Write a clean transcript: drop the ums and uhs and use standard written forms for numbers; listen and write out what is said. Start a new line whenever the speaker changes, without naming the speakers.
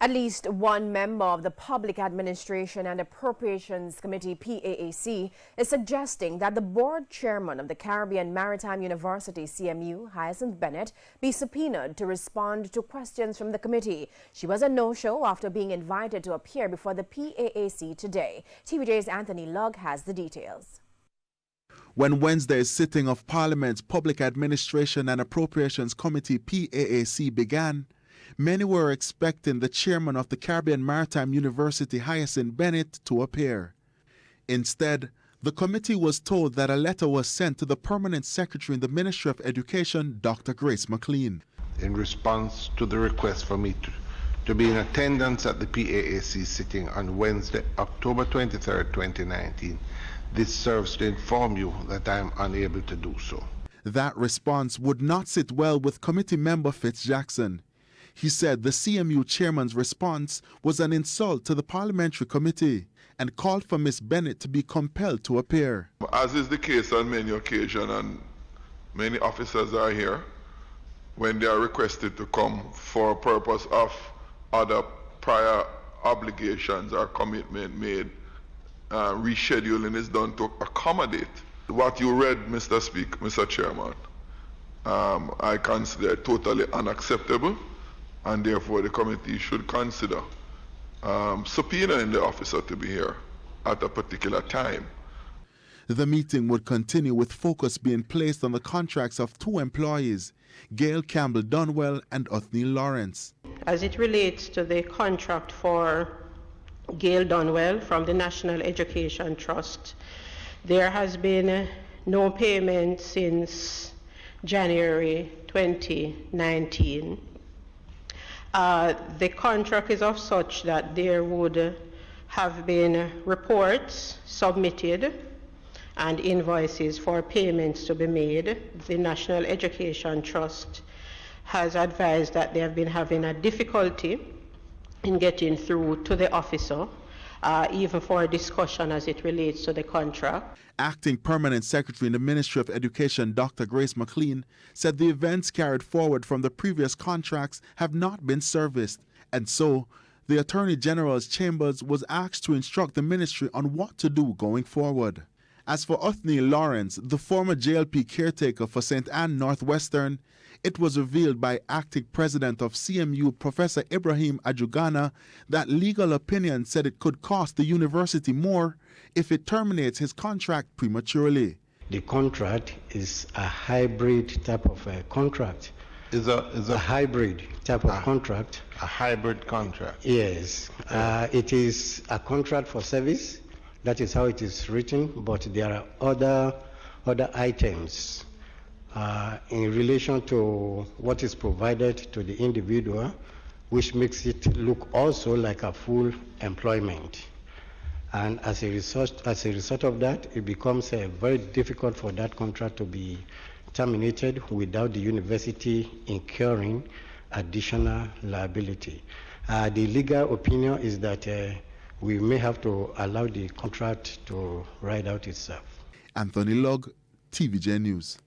At least one member of the Public Administration and Appropriations Committee, PAAC, is suggesting that the board chairman of the Caribbean Maritime University, CMU, Hyacinth Bennett, be subpoenaed to respond to questions from the committee. She was a no-show after being invited to appear before the PAAC today. TVJ's Anthony Lugg has the details.
When Wednesday's sitting of Parliament's Public Administration and Appropriations Committee, PAAC, began, many were expecting the chairman of the Caribbean Maritime University, Hyacinth Bennett, to appear. Instead, the committee was told that a letter was sent to the permanent secretary in the Ministry of Education, Dr. Grace McLean.
In response to the request for me to be in attendance at the PAAC sitting on Wednesday, October 23, 2019, this serves to inform you that I am unable to do so.
That response would not sit well with committee member Fitz-Jackson. He said the CMU chairman's response was an insult to the parliamentary committee and called for Ms. Bennett to be compelled to appear.
As is the case on many occasions, and many officers are here, when they are requested to come for a purpose of other prior obligations or commitment made, rescheduling is done to accommodate. What you read, Mr. Chairman, I consider totally unacceptable, and therefore the committee should consider subpoenaing the officer to be here at a particular time.
The meeting would continue with focus being placed on the contracts of two employees, Gail Campbell-Dunwell and Othniel Lawrence.
As it relates to the contract for Gail Dunwell from the National Education Trust, there has been no payment since January 2019. The contract is of such that there would have been reports submitted and invoices for payments to be made. The National Education Trust has advised that they have been having a difficulty in getting through to the officer, even for a discussion as it relates to the contract.
Acting Permanent Secretary in the Ministry of Education, Dr. Grace McLean, said the events carried forward from the previous contracts have not been serviced, and so the Attorney General's chambers was asked to instruct the ministry on what to do going forward. As for Othniel Lawrence, the former JLP caretaker for St. Anne Northwestern, it was revealed by Acting President of CMU, Professor Ibrahim Ajugana, that legal opinion said it could cost the university more if it terminates his contract prematurely.
The contract is a hybrid type of contract.
Is a
hybrid type of contract.
A hybrid contract?
Yes. It is a contract for service. That is how it is written, but there are other items in relation to what is provided to the individual, which makes it look also like a full employment. And as a result of that, it becomes very difficult for that contract to be terminated without the university incurring additional liability. The legal opinion is that we may have to allow the contract to ride out itself.
Anthony Lugg, TVJ News.